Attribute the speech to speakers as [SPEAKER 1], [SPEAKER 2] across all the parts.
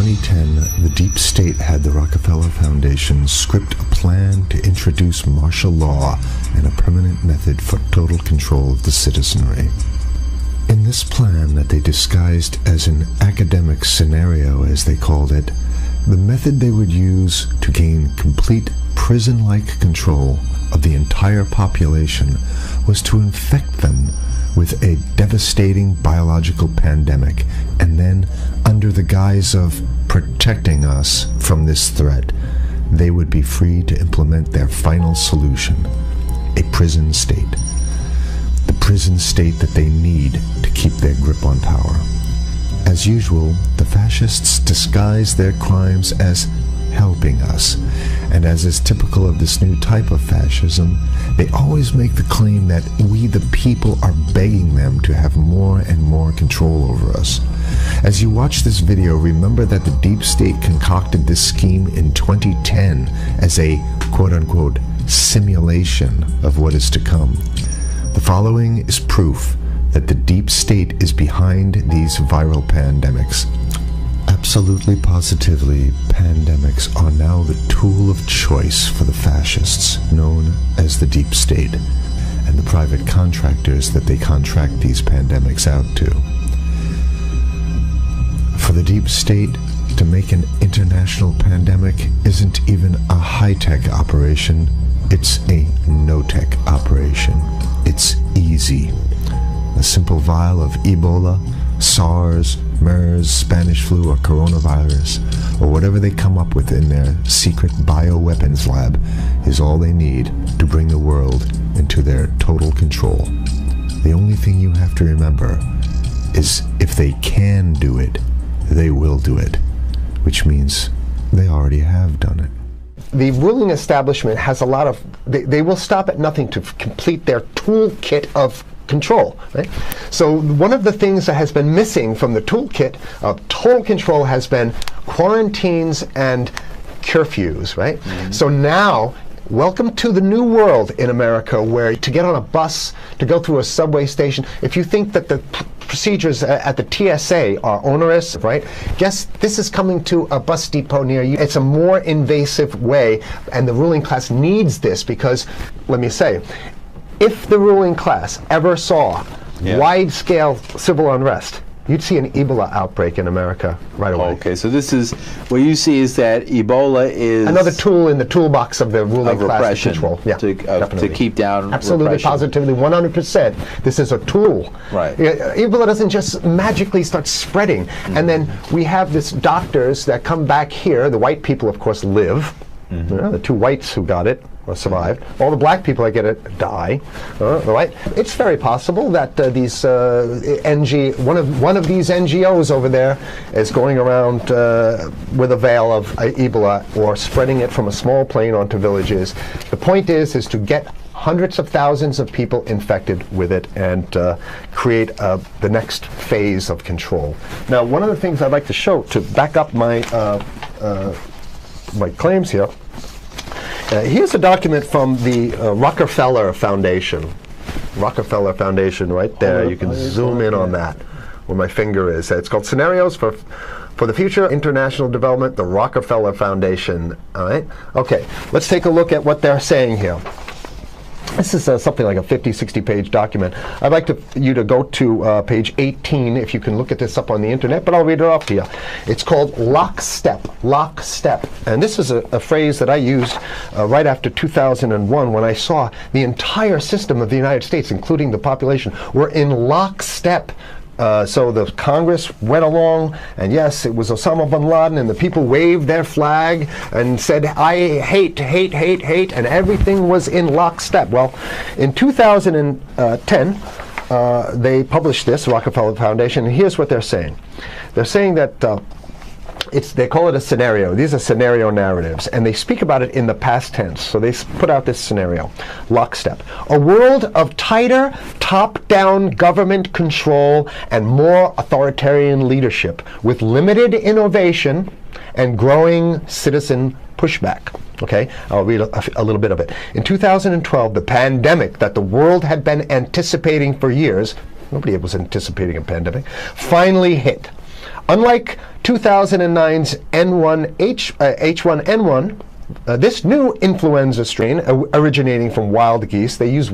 [SPEAKER 1] 2010, the deep state had the Rockefeller Foundation script a plan to introduce martial law and a permanent method for total control of the citizenry. In this plan that they disguised as an academic scenario, as they called it, the method they would use to gain complete prison-like control of the entire population was to infect them with a devastating biological pandemic, and then, under the guise of protecting us from this threat, they would be free to implement their final solution, a prison state. The prison state that they need to keep their grip on power. As usual, the fascists disguise their crimes as helping us, and as is typical of this new type of fascism, they always make the claim that we the people are begging them to have more and more control over us. As you watch this video, remember that the deep state concocted this scheme in 2010 as a quote-unquote simulation of what is to come. The following is proof that the deep state is behind these viral pandemics. Absolutely positively, pandemics are now the tool of choice for the fascists, known as the deep state, and the private contractors that they contract these pandemics out to. For the deep state, to make an international pandemic isn't even a high-tech operation, it's a no-tech operation. It's easy. A simple vial of Ebola, SARS, MERS, Spanish flu, or coronavirus, or whatever they come up with in their secret bioweapons lab, is all they need to bring the world into their total control. The only thing you have to remember is if they can do it, they will do it, which means they already have done it.
[SPEAKER 2] The ruling establishment has a lot of, they will stop at nothing to complete their toolkit of control, right? So one of the things that has been missing from the toolkit of total control has been quarantines and curfews, right? Mm-hmm. So now, welcome to the new world in America, where to get on a bus, to go through a subway station, if you think that the procedures at the TSA are onerous, right? Guess this is coming to a bus depot near you. It's a more invasive way, and the ruling class needs this because, let me say, if the ruling class ever saw wide-scale civil unrest, you'd see an Ebola outbreak in America right away.
[SPEAKER 3] Okay, so this is, what you see is that Ebola is
[SPEAKER 2] another tool in the toolbox of the ruling class control. Yeah,
[SPEAKER 3] to keep down
[SPEAKER 2] absolutely,
[SPEAKER 3] repression.
[SPEAKER 2] Positively, 100%. This is a tool.
[SPEAKER 3] Right.
[SPEAKER 2] Ebola doesn't just magically start spreading. Mm-hmm. And then we have this doctors that come back here. The white people, of course, live. Mm-hmm. The two whites who got it or survived. All the black people that get it die. Right? It's very possible that these one of these NGOs over there is going around with a veil of Ebola or spreading it from a small plane onto villages. The point is to get hundreds of thousands of people infected with it and create the next phase of control. Now, one of the things I'd like to show to back up my my claims here. Here's a document from the Rockefeller Foundation. Rockefeller Foundation, right there. You can zoom in on that, where my finger is. It's called Scenarios for the Future International Development, the Rockefeller Foundation. All right. Okay. Let's take a look at what they're saying here. This is something like a 50, 60-page document. I'd like you to go to page 18, if you can look at this up on the internet, but I'll read it off to you. It's called lockstep, lockstep. And this is a phrase that I used right after 2001 when I saw the entire system of the United States, including the population, were in lockstep. So the Congress went along, and yes, it was Osama bin Laden, and the people waved their flag and said, I hate, hate, hate, hate, and everything was in lockstep. Well, in 2010, they published this, Rockefeller Foundation, and here's what they're saying. They're saying that they call it a scenario. These are scenario narratives, and they speak about it in the past tense. So they put out this scenario, lockstep. A world of tighter, top-down government control and more authoritarian leadership with limited innovation and growing citizen pushback. Okay, I'll read a little bit of it. In 2012, the pandemic that the world had been anticipating for years, nobody was anticipating a pandemic, finally hit. Unlike 2009's H1N1. This new influenza strain originating from wild geese. They use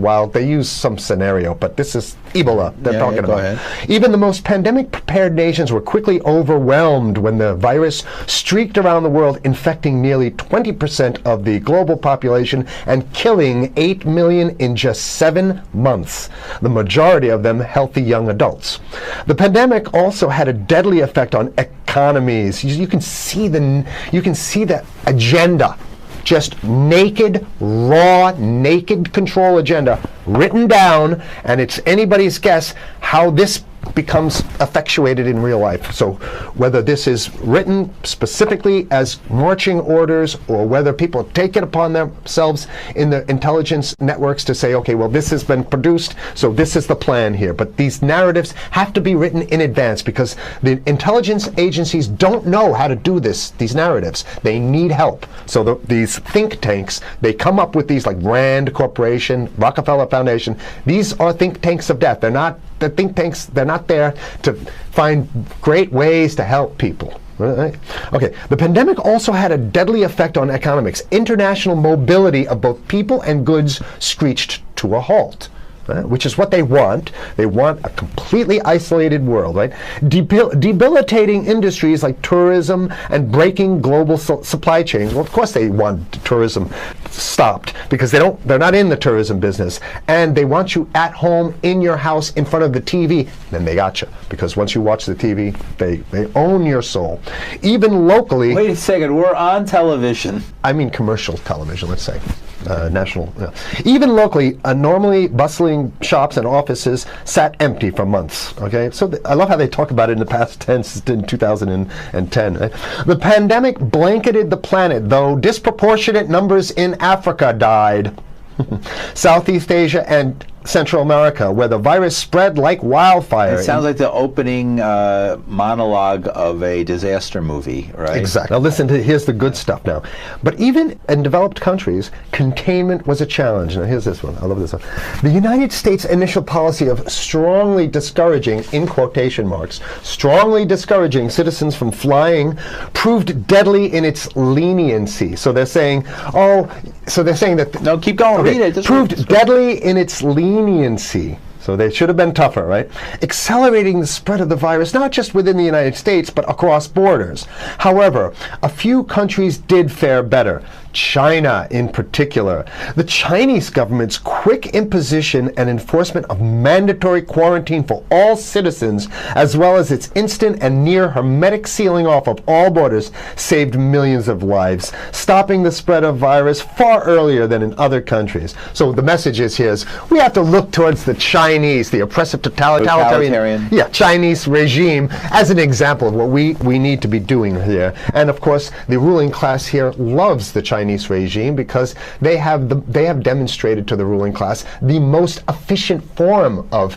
[SPEAKER 2] some scenario, but this is Ebola they're talking about.
[SPEAKER 3] Ahead.
[SPEAKER 2] Even the most pandemic-prepared nations were quickly overwhelmed when the virus streaked around the world, infecting nearly 20% of the global population and killing 8 million in just 7 months, the majority of them healthy young adults. The pandemic also had a deadly effect on economies. You can see the agenda. Just naked, raw, naked control agenda written down, and it's anybody's guess how this becomes effectuated in real life. So whether this is written specifically as marching orders or whether people take it upon themselves in the intelligence networks to say, okay, well, this has been produced, so this is the plan here. But these narratives have to be written in advance because the intelligence agencies don't know how to do these narratives. They need help. So these think tanks, they come up with these like Rand Corporation, Rockefeller Foundation. These are think tanks of death. They're not the think tanks, they're not there to find great ways to help people. Right? Okay, the pandemic also had a deadly effect on economics. International mobility of both people and goods screeched to a halt. Which is what they want. They want a completely isolated world, right? Debilitating industries like tourism and breaking global supply chains. Well, of course they want tourism stopped because they're not in the tourism business, and they want you at home in your house in front of the TV. Then they got you because once you watch the TV, they own your soul. Even locally.
[SPEAKER 3] Wait a second, we're on television.
[SPEAKER 2] I mean commercial television, let's say. National. Even locally, normally bustling shops and offices sat empty for months. Okay, so I love how they talk about it in the past tense in 2010. Right? The pandemic blanketed the planet, though disproportionate numbers in Africa died. Southeast Asia and Central America, where the virus spread like wildfire.
[SPEAKER 3] It sounds like the opening monologue of a disaster movie, right?
[SPEAKER 2] Exactly. Now listen here's the good stuff now. But even in developed countries, containment was a challenge. Now here's this one. I love this one. The United States' initial policy of strongly discouraging, in quotation marks, strongly discouraging citizens from flying proved deadly in its leniency. So they're saying, that...
[SPEAKER 3] No, keep going.
[SPEAKER 2] Okay,
[SPEAKER 3] read it.
[SPEAKER 2] Proved deadly in its leniency. So they should have been tougher, right? Accelerating the spread of the virus, not just within the United States, but across borders. However, a few countries did fare better. China in particular. The Chinese government's quick imposition and enforcement of mandatory quarantine for all citizens, as well as its instant and near hermetic sealing off of all borders, saved millions of lives, stopping the spread of virus far earlier than in other countries. So the message here is we have to look towards the Chinese, the oppressive totalitarian Chinese regime as an example of what we need to be doing here. And of course, the ruling class here loves the Chinese regime because they have demonstrated to the ruling class the most efficient form of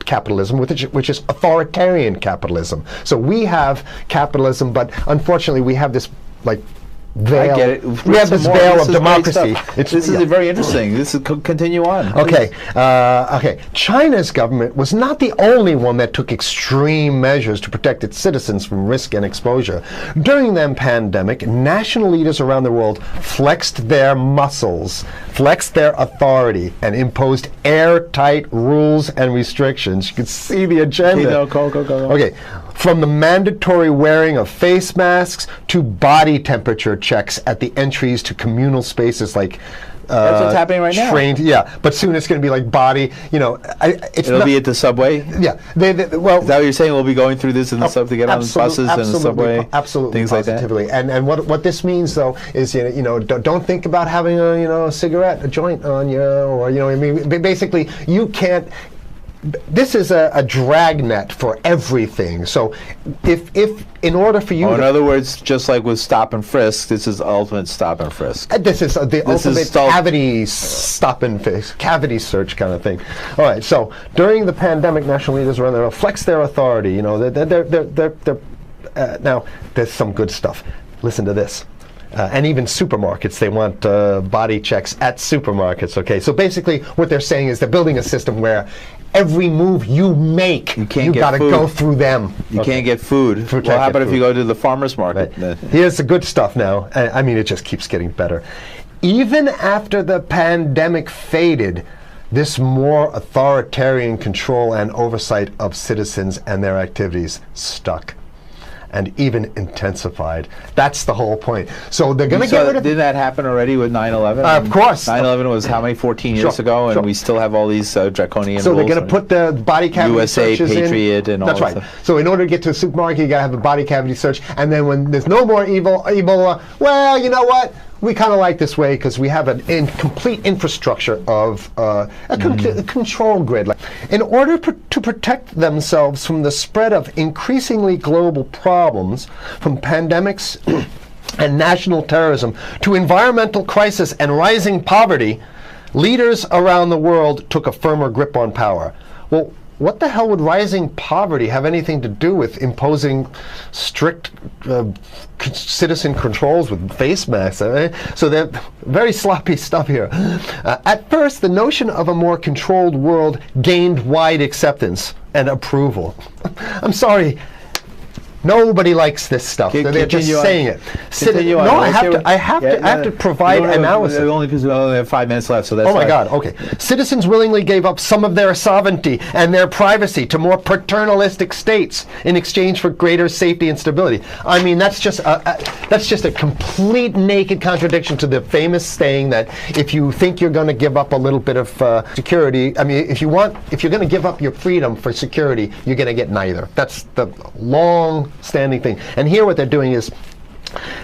[SPEAKER 2] capitalism, which is authoritarian capitalism. So we have capitalism, but unfortunately we have this veil.
[SPEAKER 3] I get it.
[SPEAKER 2] We have this veil of democracy.
[SPEAKER 3] This is very interesting. This is continue on.
[SPEAKER 2] Okay. China's government was not the only one that took extreme measures to protect its citizens from risk and exposure. During the pandemic, national leaders around the world flexed their muscles, flexed their authority, and imposed airtight rules and restrictions. You can see the agenda.
[SPEAKER 3] Okay, go.
[SPEAKER 2] Okay. From the mandatory wearing of face masks to body temperature checks at the entries to communal spaces like
[SPEAKER 3] that's what's happening right now.
[SPEAKER 2] Yeah, but soon it's going to be like body.
[SPEAKER 3] It'll be at the subway.
[SPEAKER 2] Yeah, well,
[SPEAKER 3] is that what you're saying? We'll be going through this in the to get on the buses and the subway,
[SPEAKER 2] absolutely,
[SPEAKER 3] things
[SPEAKER 2] positively.
[SPEAKER 3] like that.
[SPEAKER 2] And what this means though is don't think about having a cigarette, a joint on you, or I mean, basically you can't. This is a dragnet for everything. So if in order for you
[SPEAKER 3] in other words, just like with stop and frisk, this is ultimate stop and frisk.
[SPEAKER 2] This is the ultimate cavity stop and frisk, cavity search kind of thing. All right, so during the pandemic, national leaders around the world flexed their authority. Now there's some good stuff. Listen to this. and even supermarkets. They want body checks at supermarkets. Okay, so basically what they're saying is they're building a system where every move you make, you got to go through them.
[SPEAKER 3] You can't get food. Well, how about if you go to the farmer's market?
[SPEAKER 2] Right. Here's the good stuff now. I mean, it just keeps getting better. Even after the pandemic faded, this more authoritarian control and oversight of citizens and their activities stuck and even intensified. That's the whole point. So they're going to get rid of...
[SPEAKER 3] Did that happen already with 9/11?
[SPEAKER 2] Of course.
[SPEAKER 3] 9/11 was how many, 14 years ago, and we still have all these draconian
[SPEAKER 2] so
[SPEAKER 3] rules.
[SPEAKER 2] they're going to put the body cavity
[SPEAKER 3] USA
[SPEAKER 2] searches
[SPEAKER 3] Patriot and all
[SPEAKER 2] That's
[SPEAKER 3] that
[SPEAKER 2] right.
[SPEAKER 3] stuff.
[SPEAKER 2] So in order to get to a supermarket, you got to have a body cavity search, and then when there's no more Ebola, well, you know what? We kind of like this way because we have a complete infrastructure of a control grid. In order to protect themselves from the spread of increasingly global problems, from pandemics and national terrorism to environmental crisis and rising poverty, leaders around the world took a firmer grip on power. Well, what the hell would rising poverty have anything to do with imposing strict citizen controls with face masks? So they're very sloppy stuff here. At first, the notion of a more controlled world gained wide acceptance and approval. I'm sorry. Nobody likes this stuff. They're just saying it. No, I have to provide analysis.
[SPEAKER 3] Only because we only have 5 minutes left, so that's.
[SPEAKER 2] Oh my God. Okay. Citizens willingly gave up some of their sovereignty and their privacy to more paternalistic states in exchange for greater safety and stability. I mean, that's just a complete naked contradiction to the famous saying that if you think you're going to give up a little bit of security, I mean, if you're going to give up your freedom for security, you're going to get neither. That's the long-standing thing. And here what they're doing is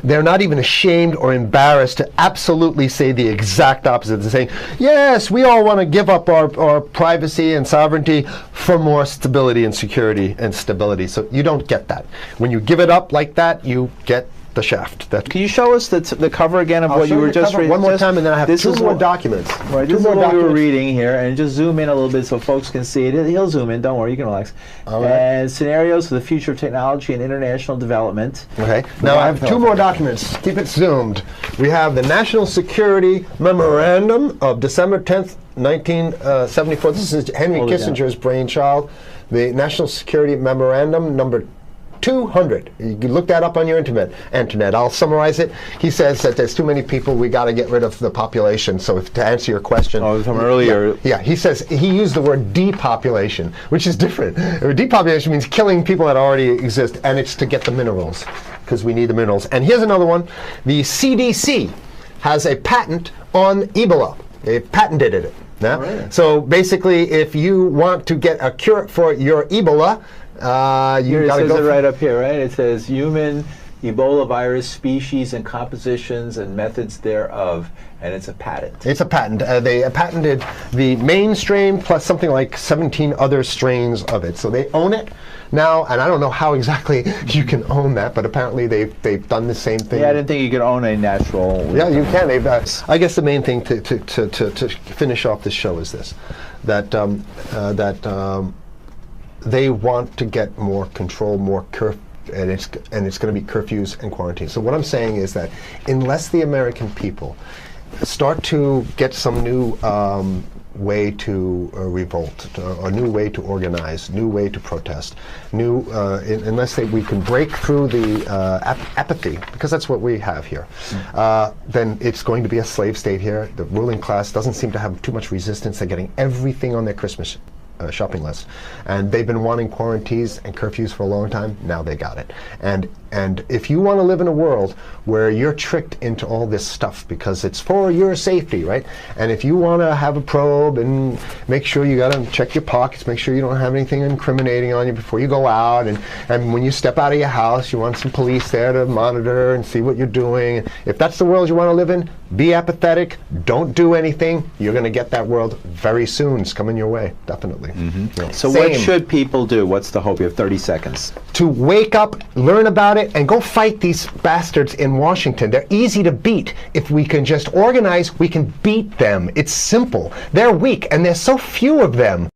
[SPEAKER 2] they're not even ashamed or embarrassed to absolutely say the exact opposite. They're saying, yes, we all want to give up our privacy and sovereignty for more stability and security and stability. So you don't get that. When you give it up like that, you get the shaft.
[SPEAKER 3] Can you show us the cover again of what you were just reading?
[SPEAKER 2] One more time, and then I have two more documents.
[SPEAKER 3] Right, this is what we were reading here, and just zoom in a little bit so folks can see it. He'll zoom in, don't worry, you can relax. All right. And scenarios for the future of technology and international development.
[SPEAKER 2] Okay, now I have two more documents. Keep it zoomed. We have the National Security Memorandum of December 10th, 1974. This is Henry Kissinger's brainchild. The National Security Memorandum number 200. You can look that up on your internet. I'll summarize it. He says that there's too many people, we got to get rid of the population. So to answer your question.
[SPEAKER 3] Oh, from earlier.
[SPEAKER 2] Yeah, he says, he used the word depopulation, which is different. Depopulation means killing people that already exist, and it's to get the minerals, because we need the minerals. And here's another one. The CDC has a patent on Ebola. They patented it. Yeah? Right. So basically, if you want to get a cure for your Ebola,
[SPEAKER 3] you got to go. It right up here, right? It says human Ebola virus species and compositions and methods thereof, and it's a patent.
[SPEAKER 2] It's a patent. They patented the main strain plus something like 17 other strains of it. So they own it now, and I don't know how exactly you can own that, but apparently they've done the same thing.
[SPEAKER 3] Yeah, I didn't think you could own a natural.
[SPEAKER 2] Yeah, you can. They've. I guess the main thing to finish off this show is this: that they want to get more control, more and it's going to be curfews and quarantines. So what I'm saying is that unless the American people start to get some new way to revolt, a new way to organize, new way to protest, unless we can break through the apathy, because that's what we have here, then it's going to be a slave state here. The ruling class doesn't seem to have too much resistance. They're getting everything on their Christmas shopping list, and they've been wanting quarantines and curfews for a long time. Now they got it. And if you want to live in a world where you're tricked into all this stuff because it's for your safety, right? And if you want to have a probe and make sure you got to check your pockets, make sure you don't have anything incriminating on you before you go out, and when you step out of your house, you want some police there to monitor and see what you're doing. If that's the world you want to live in, be apathetic, don't do anything. You're going to get that world very soon. It's coming your way, definitely.
[SPEAKER 3] Mm-hmm. Yeah. So what should people do? What's the hope? You have 30 seconds.
[SPEAKER 2] To wake up, learn about it, and go fight these bastards in Washington. They're easy to beat. If we can just organize, we can beat them. It's simple. They're weak, and there's so few of them.